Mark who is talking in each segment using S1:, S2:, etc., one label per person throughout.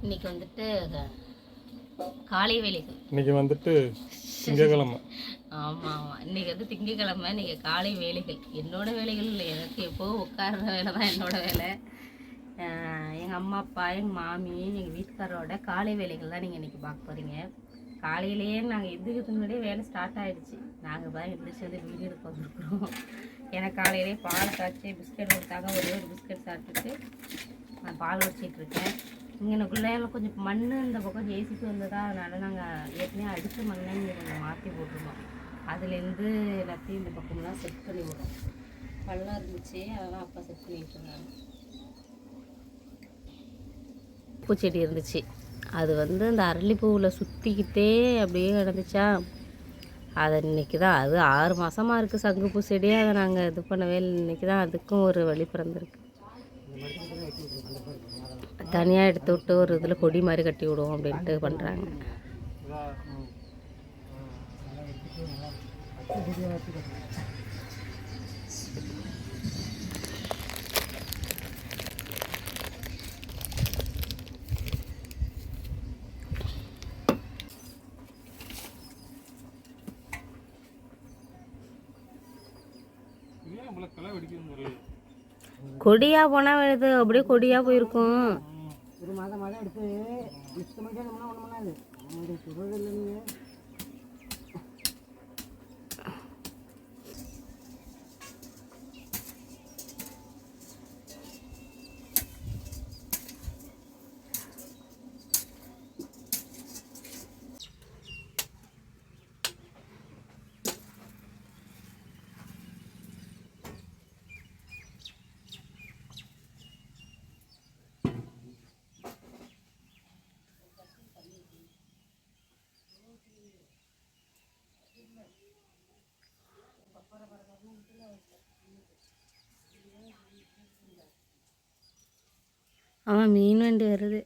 S1: இன்னைக்கு வந்துட்டு காலை வேலைகள்.
S2: இன்னைக்கு வந்துட்டு திங்கக்கிழமை.
S1: ஆமாம், இன்னைக்கு வந்து திங்கக்கிழமை. இன்னைக்கு காலை வேலைகள் என்னோட வேலைகள் இல்லை, எனக்கு எப்போவும் உட்கார்ற வேலை தான் என்னோட வேலை. எங்கள் அம்மா அப்பா, எங்கள் மாமி, எங்கள் வீட்டுக்காரோட காலை வேலைகள் தான் நீங்கள் இன்றைக்கி பார்க்க போகிறீங்க. காலையிலேயே நாங்கள் எதுக்கு முன்னாடியே வேலை ஸ்டார்ட் ஆகிடுச்சு. நாங்கள் தான் எந்திரிச்சு வந்து வீடு எடுக்க வந்துருக்குறோம். எனக்கு காலையிலேயே பால் காய்ச்சி பிஸ்கட் கொடுத்தாங்க. ஒரே ஒரு பிஸ்கட் சாப்பிட்டுட்டு நான் பால் வச்சிட்ருக்கேன். இங்கனக்குள்ளே கொஞ்சம் மண் இந்த பக்கம் ஜேசிக்கு வந்ததா, அதனால் நாங்கள் ஏற்கனவே அடித்த மண்ணை இங்கே கொஞ்சம் மாற்றி போட்டிருந்தோம். அதுலேருந்து எல்லாத்தையும் இந்த பக்கம்லாம் செட் பண்ணி விடுறோம். பள்ளம் இருந்துச்சு, அதெல்லாம் அப்பா செட் பண்ணிட்டு இருந்தாங்க. பூச்செடி இருந்துச்சு, அது வந்து இந்த அரளிப்பூவில் சுற்றிக்கிட்டே அப்படியே கிடந்துச்சா. அதை இன்றைக்கி தான், அது 6 மாதமாக இருக்குது சங்குப்பூ செடியே. அதை நாங்கள் இது பண்ணவே இல்லை. இன்றைக்கி தான் அதுக்கும் ஒரு வழி பிறந்திருக்கு. தனியாக எடுத்து விட்டு ஒரு இதில் கொடி மாதிரி கட்டி விடுவோம் அப்படின்ட்டு பண்ணுறாங்க. கொடியாக போனால் வருது, அப்படியே கொடியாக போயிருக்கும்.
S3: ஒரு மாதம் எடுத்து லிஸ்ட் மட்டும் ஒன்றும் பண்ணாது. அவங்க சொல்கிறது இல்லைங்க.
S1: ஆமாம், மீன் வண்டி வருது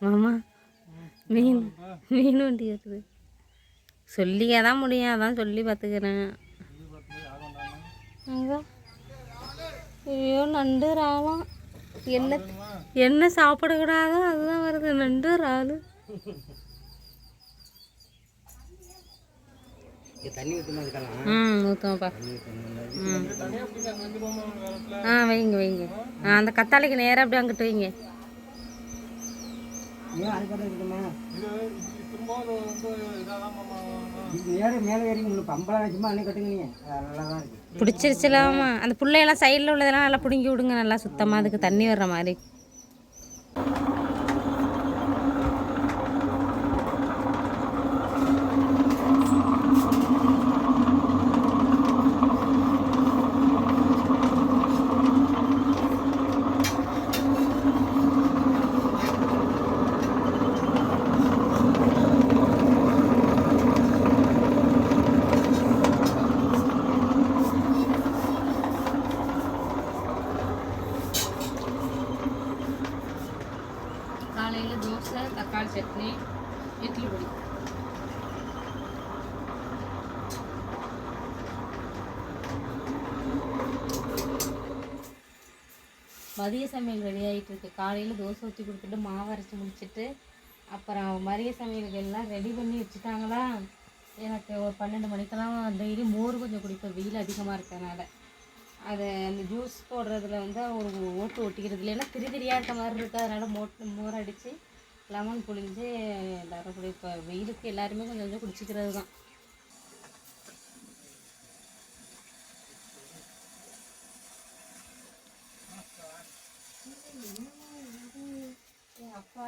S1: மாமா. மீன் வண்டி வருது. சொல்லிக்க தான் முடியும், அதான் சொல்லி பார்த்துக்கிறேன். ஐயோ, நண்டு ராலாம். என்ன சாப்பிடக்கூடாதோ அதுதான் வருது, நண்டு ராலு. ஊற்றுவோம்ப்பா. வைங்க. அந்த கத்தாழைக்கு நேராக அப்படியே அங்கிட்டு வைங்க. பிடிச்சிருச்சுலாமா? அந்த புள்ளையெல்லாம் சைடில் உள்ளதெல்லாம் நல்லா பிடுங்கி விடுங்க, நல்லா சுத்தமாக அதுக்கு தண்ணி வர்ற மாதிரி. காலையில் தோசை, தக்காளி சட்னி, இட்லி பொடி. மதிய சமையல் ரெடி ஆகிட்டு இருக்கு. காலையில் தோசை ஊற்றி கொடுத்துட்டு மாவு அரைச்சி முடிச்சுட்டு அப்புறம் மதிய சமையலுக்கு எல்லாம் ரெடி பண்ணி வச்சுட்டாங்களா. எனக்கு ஒரு 12 மணிக்கெல்லாம் டெய்லி மோர் கொஞ்சம் குடிப்பேன், வெயில் அதிகமாக இருக்கிறதுனால. அதை அந்த ஜூஸ் போடுறதுல வந்து ஒரு ஓட்டு ஒட்டிக்கிறது இல்லைன்னா திரியாக இருக்க மாதிரி இருக்குது. அதனால் மோர் அடித்து லெமன் புழிஞ்சு எல்லோரும் கூட இப்போ வெயிலுக்கு எல்லாருமே கொஞ்சம் கொஞ்சம் குடிச்சிக்கிறது தான். அப்பா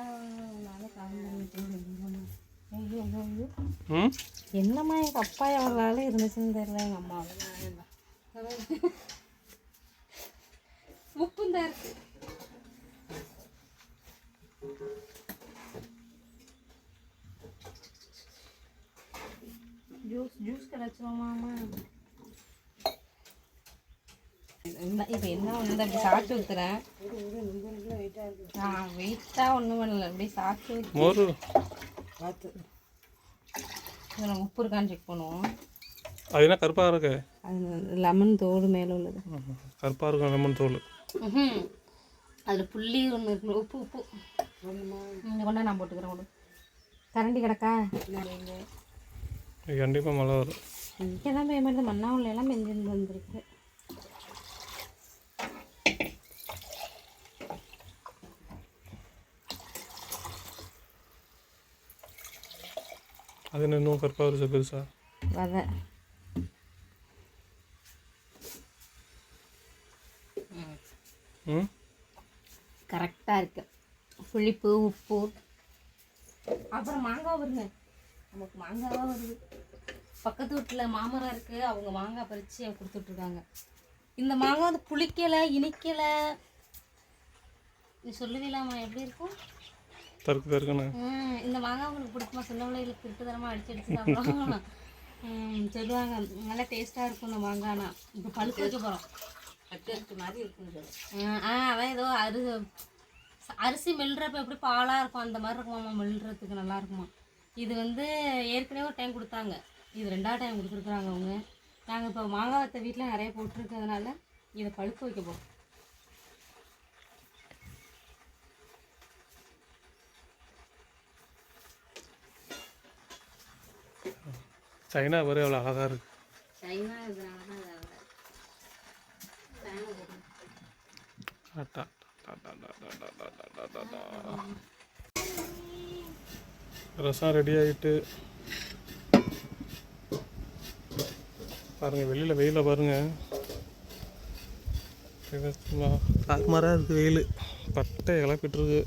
S1: என்னம்மா எங்கள் அப்பா எவ்வளோ வேலை இருந்துச்சுன்னு தெரியல. எங்கள் அம்மா உப்பும் தான் இருக்கு. ஜூஸ் கிடச்சிருமாமா? இப்போ என்ன ஒன்று அப்படி சாப்பிட்டு ஊற்றுறேன். வெயிட்டாக ஒன்றும் பண்ணல, அப்படி சாப்பிட்டு ஊற்று. பார்த்து இதில் உப்பு இருக்கான்னு செக் பண்ணுவோம்.
S2: அது என்ன கருப்பாக இருக்கு?
S1: அது லெமன் தோடு மேலே உள்ளது.
S2: கருப்பாக இருக்கும் லெமன் தோல்.
S1: அதில் புள்ளி ஒன்று இருக்கு. உப்பு உப்பு இங்கே கொண்டா நான் போட்டுக்கிறேன். கொண்டு கரண்டி கிடக்கா?
S2: கண்டிப்பாக மழை வரும்.
S1: இங்கே தான் போய் மாதிரி மண்ணாவில் எல்லாம் பெஞ்சிருந்து வந்துருக்கு.
S2: அது இன்னும் கருப்பாக வருது பெருசா
S1: வதை. கரெக்டாக இருக்கு. புளிப்பு உப்பு. அப்புறம் மாங்காய் வருங்க. நமக்கு மாங்காவாக வருது. பக்கத்து வீட்டில் மாமரம் இருக்குது. அவங்க மாங்காய் பறித்து கொடுத்துட்ருக்காங்க. இந்த மாங்காய் வந்து புளிக்கலை இனிக்கலை. நீ சொல்லுவீங்களாம்மா எப்படி இருக்கும்?
S2: தருக்கு தருக்குண்ணே.
S1: இந்த மாங்காய் உங்களுக்கு பிடிக்குமா? சின்ன பிள்ளைகளுக்கு திருட்டு தரமாக அடிச்சு சாப்பிடுவாங்க. சொல்லுவாங்க நல்லா டேஸ்ட்டாக இருக்கும் இந்த மாங்காய்னா. இப்போ பழுக்க வைக்க போகிறோம். கட்டு மாதிரி இருக்கும். அதான் ஏதோ அரிசி மெல்றப்ப எப்படி பாலாக இருக்கும் அந்த மாதிரி இருக்குமாம்மா. மெல்றதுக்கு நல்லா இருக்குமா. இது வந்து ஏற்கனவே ஒரு டைம் கொடுத்தாங்க. இது 2வது டைம் கொடுத்துருக்குறாங்க அவங்க. நாங்கள் இப்போ மாங்காய் வத்த வீட்டில் நிறைய போட்டிருக்கிறதுனால இதை பழுக்க வைக்க போகிறோம்.
S2: சைனா வரை அவ்வளோ அழகாக இருக்குது.
S1: சைனா இதனால தான்
S2: ரசம் ரெடி ஆகிட்டு பாருங்கள். வெளியில் வெயிலில் பாருங்கள். தாக்குமாராக இருக்குது வெயில். பட்டை கிளப்பிட்டுருக்கு.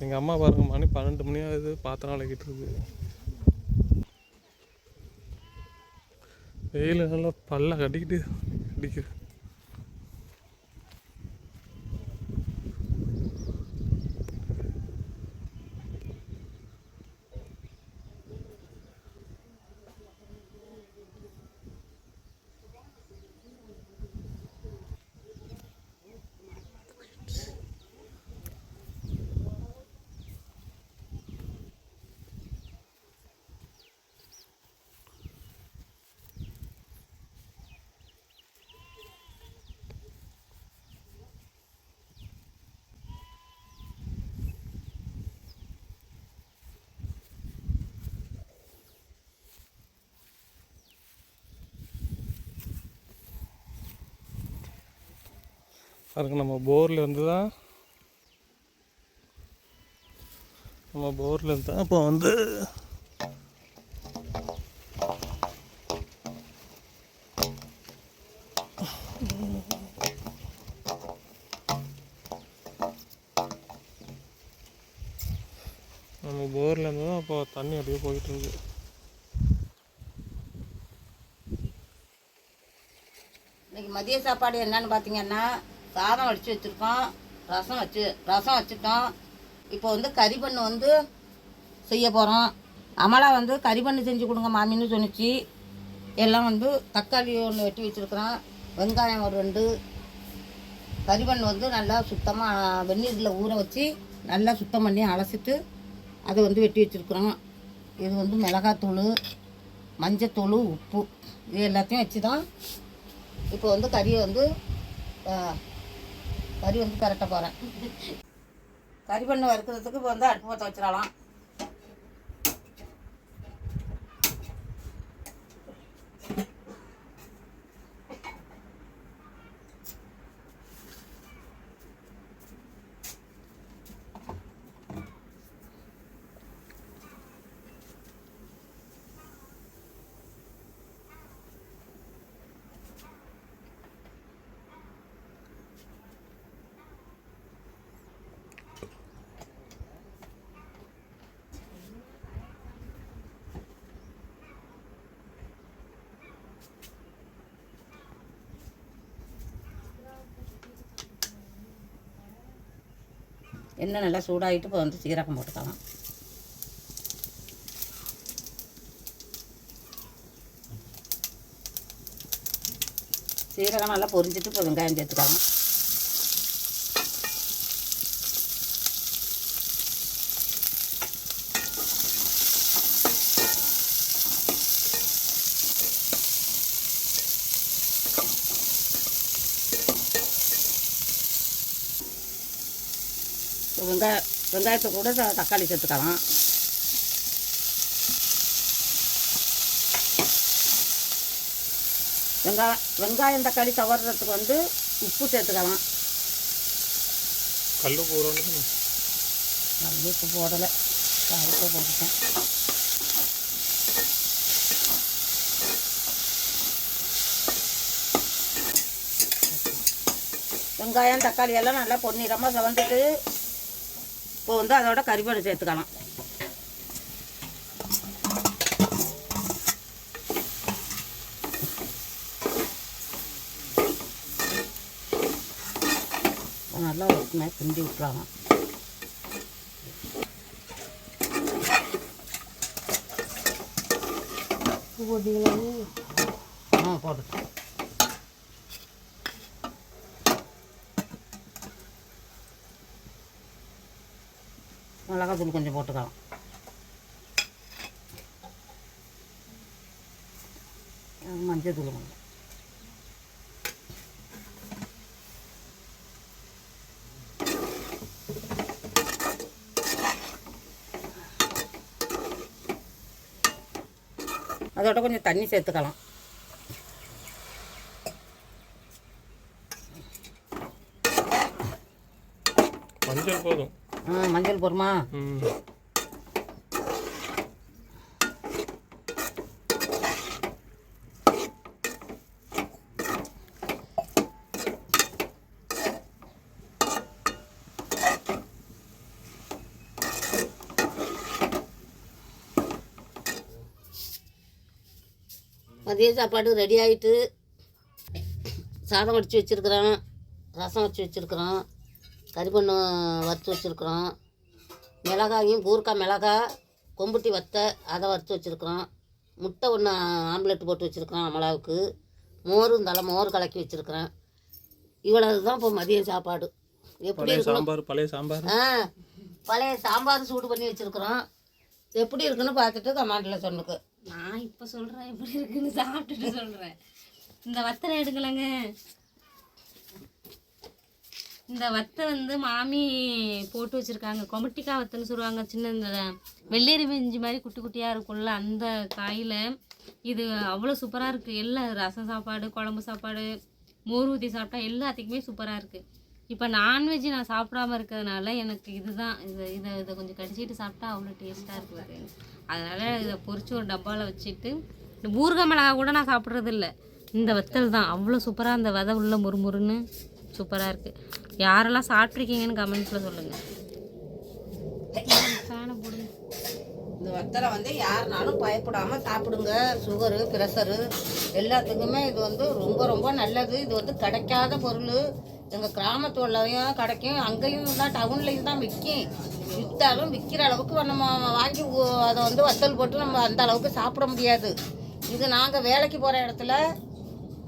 S2: எங்கள் அம்மா பாருங்க மணி 12 மணி ஆகுது. பாத்திரம் விளக்கிட்டு இருக்கு. வெயில் நல்லா பல்ல கட்டிக்கிட்டு அடிக்குது. அதுக்கு நம்ம போரில் இருந்து தான் இப்போ வந்து இப்போ தண்ணி அப்படியே போயிட்டு இருக்கு.
S3: இன்னைக்கு மதிய சாப்பாடு என்னன்னு பார்த்தீங்கன்னா சாதம் வடித்து வச்சுருக்கோம். ரசம் வச்சுட்டோம். இப்போ வந்து கறிப்பண்ணு வந்து செய்ய போகிறோம். அமலா வந்து கறிப்பண்ணு செஞ்சு கொடுங்க மாமின்னு சொன்னிச்சு. எல்லாம் வந்து தக்காளி ஒன்று வெட்டி வச்சுருக்குறோம். வெங்காயம் ஒரு 2. கறிப்பண்ணு வந்து நல்லா சுத்தமாக வெந்நீரில் ஊற வச்சு நல்லா சுத்தம் பண்ணி அலசிட்டு அதை வந்து வெட்டி வச்சுருக்குறோம். இது வந்து மிளகாத்தூள், மஞ்சத்தூள், உப்பு இது எல்லாத்தையும் வச்சு தான் இப்போ வந்து கறி வந்து பரட்ட போகிறேன். கறி பண்ணு வறுக்கிறதுக்கு இப்போ வந்து அடுப்பு பற்ற வச்சிடலாம். எண்ணெய் நல்லா சூடாகிட்டு இப்போ வந்து சீரகம் போட்டுக்கலாம். சீரகம் நல்லா பொரிஞ்சிட்டு இப்போ வெங்காயம் சேர்த்துக்கலாம். வெங்காயத்தை கூட தக்காளி சேர்த்துக்கலாம். வெங்காயம் தக்காளி தவறுறதுக்கு வந்து உப்பு சேர்த்துக்கலாம்.
S2: கல் போடணும்.
S3: கல் உப்பு போடலை, உப்பு போட்டுட்டேன். வெங்காயம் தக்காளி எல்லாம் நல்லா பொன்னிறமாக செவந்துட்டு இப்போ வந்து அதோட கறிவேப்பிலை சேர்த்துக்கலாம். நல்லா ஒட்டுமே கிண்டி விட்டுறாங்க. போட்டுட்டேன். மிளகாத்தூள் கொஞ்சம் போட்டுக்கலாம். மஞ்சள் தூள் கொஞ்சம். அதோட கொஞ்சம் தண்ணி சேர்த்துக்கலாம்.
S2: மஞ்சள் போதும்.
S3: மஞ்சள் போடுமா? மதிய சாப்பாடு ரெடி ஆகிட்டு சாதம் வடித்து வச்சுருக்குறோம், ரசம் வச்சு வச்சுருக்குறோம், கறிப்பண்ணு வறுத்து வச்சுருக்குறோம், மிளகாயும் கூர்க்காய் மிளகாய் கொம்புட்டி வத்தை அதை வறுத்து வச்சுருக்குறோம், முட்டை ஒன்று ஆம்லெட் போட்டு வச்சுருக்குறோம் அமலாவுக்கு, மோர் கலக்கி வச்சுருக்குறேன். இவ்வளவு தான் இப்போ மதியம் சாப்பாடு. எப்படி
S2: சாம்பார்? பழைய சாம்பார்.
S3: பழைய சாம்பார் சூடு பண்ணி வச்சுருக்குறோம். எப்படி இருக்குன்னு பார்த்துட்டு கமெண்டில் சொன்னுக்கு.
S1: நான் இப்போ சொல்கிறேன் எப்படி இருக்குன்னு, சாப்பிட்டுட்டு சொல்கிறேன். இந்த வத்தலை எடுக்கலைங்க. இந்த வத்தை வந்து மாமி போட்டு வச்சுருக்காங்க. கொமட்டிக்காய் வத்தைன்னு சொல்லுவாங்க. சின்ன இந்த வெள்ளேரி வெஞ்சி மாதிரி குட்டி குட்டியாக இருக்கும்ல, அந்த காயில் இது அவ்வளோ சூப்பராக இருக்குது. எல்லாம் ரசம் சாப்பாடு, குழம்பு சாப்பாடு, மோர் ஊற்றி சாப்பிட்டா எல்லாத்துக்குமே சூப்பராக இருக்குது. இப்போ நான்வெஜ் நான் சாப்பிடாமல் இருக்கிறதுனால எனக்கு இதுதான் இதை கொஞ்சம் கடிச்சிட்டு சாப்பிட்டா அவ்வளோ டேஸ்ட்டாக இருக்குது. அதனால் இதை பொரிச்சு ஒரு டப்பாவில் வச்சுட்டு, இந்த ஊறுகாய் மிளகா கூட நான் சாப்பிட்றது இல்லை. இந்த வத்தல் தான் அவ்வளோ சூப்பராக, அந்த விதை உள்ள முறுமுறுன்னு சூப்பராக இருக்குது. யாரெல்லாம் சாப்பிட்ருக்கீங்கன்னு கமெண்ட்ஸில் சொல்லுங்கள். ஃபேனை போடுங்க.
S3: இந்த வத்தலை வந்து யாருனாலும் பயப்படாமல் சாப்பிடுங்க. சுகரு, ப்ரெஷரு எல்லாத்துக்குமே இது வந்து ரொம்ப ரொம்ப நல்லது. இது வந்து கிடைக்காத பொருள். எங்கள் கிராமத்துலையும் கிடைக்கும், அங்கேயும் தான் டவுன்லேயும் தான் விற்கும். விற்றாலும் விற்கிற அளவுக்கு நம்ம வாங்கி அதை வந்து வத்தல் போட்டு நம்ம அந்த அளவுக்கு சாப்பிட முடியாது. இது நாங்கள் வேலைக்கு போகிற இடத்துல,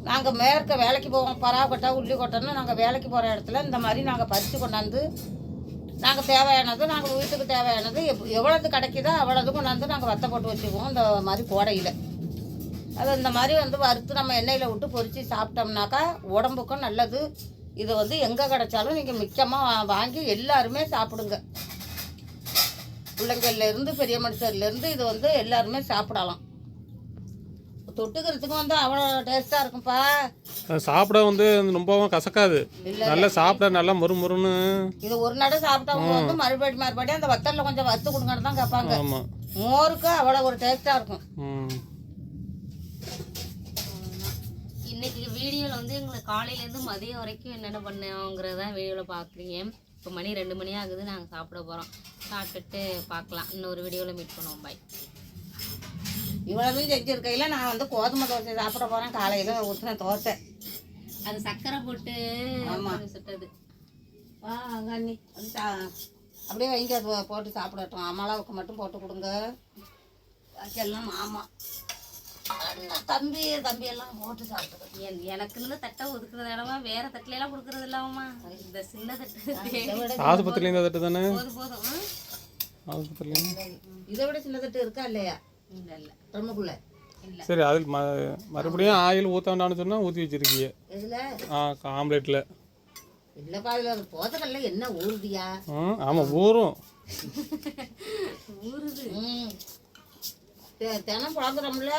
S3: நாங்கள் மேற்க வேலைக்கு போவோம், பராக்கொட்டை உள்ளிக்கொட்டைன்னு நாங்கள் வேலைக்கு போகிற இடத்துல இந்த மாதிரி நாங்கள் பறித்து கொண்டாந்து நாங்கள் தேவையானது, நாங்கள் வீட்டுக்கு தேவையானது எவ்வளவு கிடைக்குதோ அவ்வளவு கொண்டாந்து நாங்கள் வத்தை போட்டு வச்சுக்குவோம். இந்த மாதிரி கோடையில் அது இந்த மாதிரி வந்து வறுத்து நம்ம எண்ணெயில் விட்டு பொரித்து சாப்பிட்டோம்னாக்கா உடம்புக்கும் நல்லது. இது வந்து எங்கே கிடைச்சாலும் நீங்கள் மிச்சமாக வாங்கி எல்லாருமே சாப்பிடுங்க. பிள்ளைங்கள்லேருந்து பெரிய மனுஷர்லேருந்து இது வந்து எல்லாருமே சாப்பிடலாம். தொட்டுக்கிறதுக்கும் வந்து அவ்வளோ டேஸ்ட்டாக இருக்கும்ப்பா.
S2: சாப்பிட வந்து ரொம்பவும் கசக்காது, நல்லா சாப்பிட நல்லா முறுமுறுன்னு.
S3: இது ஒரு நடை சாப்பிட்டவங்க வந்து மறுபடியும் அந்த வத்தலில் கொஞ்சம் வறுத்து கொடுங்கன்னு தான் கேட்பாங்க. மோருக்கு அவ்வளோ ஒரு டேஸ்ட்டாக இருக்கும்.
S1: இன்னைக்கு வீடியோவில் வந்து எங்களுக்கு காலையிலேருந்து மதியம் வரைக்கும் என்னென்ன பண்ணோங்கிறதான் வீடியோவில் பார்க்குறீங்க. இப்போ மணி 2 மணி ஆகுது, நாங்கள் சாப்பிட போகிறோம். சாப்பிட்டுட்டு பார்க்கலாம். இன்னொரு வீடியோவில் மீட் பண்ணுவோம். பாய்.
S3: இவ்வளவு செஞ்சுருக்கையில் நான் வந்து கோதுமை தோசை சாப்பிட போகிறேன். காலையில் ஊற்றின தோசை,
S1: அது சர்க்கரை போட்டு சுட்டது.
S3: வா அண்ணி வந்து அப்படியே வைங்க, அது போட்டு சாப்பிடட்டும். அம்மாவுக்கு மட்டும் போட்டு கொடுங்க. எல்லாம் மாமா தம்பி எல்லாம் போட்டு சாப்பிட்டு.
S1: எனக்குன்னு தட்டை ஒதுக்குறது இடமா வேற தட்டுல எல்லாம் கொடுக்கறது இல்லாமமா, இந்த சின்ன தட்டு
S2: ஆஸ்பத்திரியில இந்த தட்டு தானே
S1: போதும்.
S2: ஆஸ்பத்திரியில
S3: இதை விட சின்ன தட்டு இருக்கா இல்லையா?
S1: இல்ல
S3: ரொம்பக்குள்ள
S1: இல்ல.
S2: சரி, அதில் மறுபடியும் ஆயில் ஊற்ற வேண்டாம்னு சொன்னா ஊற்றி வச்சிருக்கீங்க.
S3: இதில்
S2: ஆம்லேட்டில்
S3: இல்லைப்பா அதில் அது போதக்கல்ல என்ன ஊறுதியா?
S2: ஆமாம் ஊறும்.
S1: ஊறுது.
S3: தினம் குழம்புறோம்ல,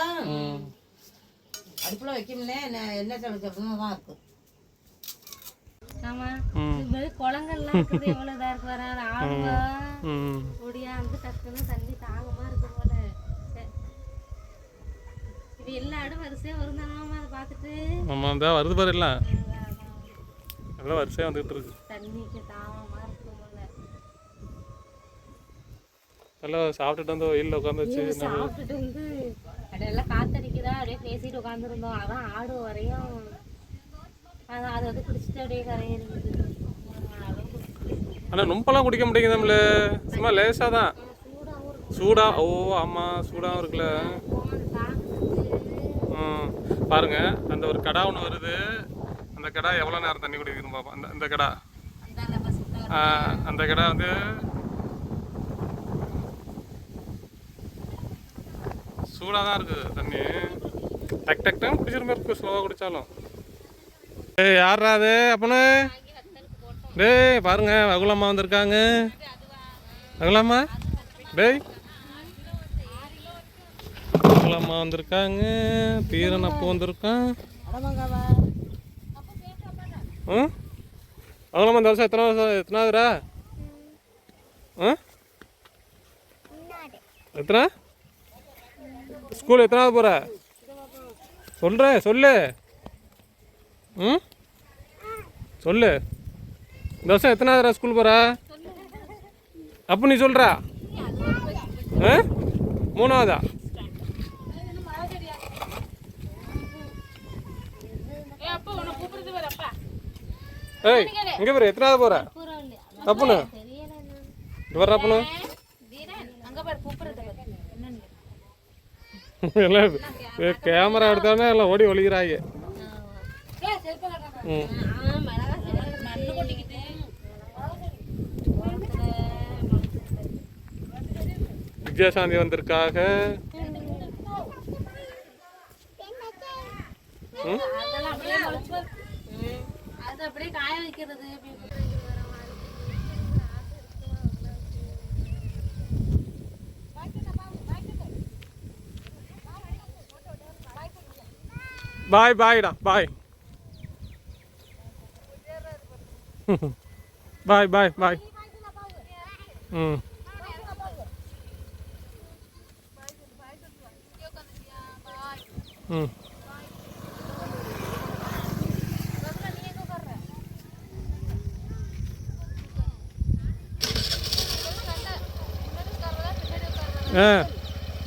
S3: அடுப்பில் வைக்கும்னே என்ன சமைக்கிறதுன்னு தான் இருக்கு.
S1: ஆமா இது மாதிரி குளங்கள்லாம் இருக்குது, எவ்வளோ இதாக இருக்கு வர ஆடுவா ஒடியா வந்து டக்குன்னு தண்ணி தாகமாக இருக்கு போல. இது எல்லா ஆடும் வரிசையாக வருந்தானாமா அதை பார்த்துட்டு.
S2: ஆமாம் தான் வருது பாரு எல்லாம் எல்லாம் வரிசையாக வந்துக்கிட்டு இருக்கு.
S1: தண்ணிக்கு தாகமாக இருக்கு போல.
S2: எல்லாம் சாப்பிட்டுட்டு வந்து வெயிலில் உட்காந்து வச்சு
S1: சாப்பிட்டுட்டு வந்து அப்படியெல்லாம் காத்தடிக்குதா அப்படியே பேசிட்டு உட்காந்துருந்தோம். அதான் ஆடு வரையும் அது வந்து குடிச்சிட்டு அப்படியே கரையிருக்குது.
S2: ஆனால் ரொம்பலாம் குடிக்க மாட்டேங்குதாம்ல, சும்மா லேசாக தான். சூடா ஓ ஆமாம் சூடாகவும் இருக்குல்ல. பாருங்க அந்த ஒரு கடா ஒன்று வருது, அந்த கடா எவ்வளோ நேரம் தண்ணி குடிக்கணும் பார்ப்போம். அந்த கடா அந்த கடா வந்து சூடாக தான் இருக்குது தண்ணி. டக் டக் டைம் குடிச்சிட மாதிரி இருக்குது, ஸ்லோவாக குடித்தாலும். ஏய் யாரா அது அப்பனு? டேய் பாருங்க வகுலம்மா வந்திருக்காங்க. வகுலம்மா டேய் வகுலம்மா வந்திருக்காங்க. தீரன் அப்போ வந்திருக்கான். வகுலம்மா இந்த வருஷம் எத்தனாவதுரா? எத்தனை ஸ்கூல் எத்தனாவது போகிற? சொல்கிறேன் சொல்லு. சொல்லு. இந்த வருஷம் எத்தனாவதுரா ஸ்கூல் போகிற? அப்போ நீ சொல்கிறா? மூணாவதா? ஏய் இங்கே போகிற எத்தனாவது போகிற? தப்புண்ணு இது வர்ற அப்பனு எல்லாம் கேமரா எடுத்தானே எல்லாம் ஓடி ஒழிக்கிறாங்க. விஜயசாந்தி வந்திருக்காக. பாய் பாய்டா பாய். பாய் பாய் பாய்.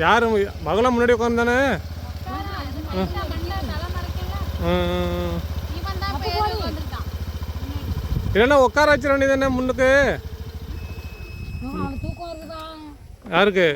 S2: யாரு மகளா முன்னாடி உட்காந்தானே? இல்லைன்னா உட்கார வச்சிட வேண்டியது தானே முன்னுக்கு. யாருக்கு?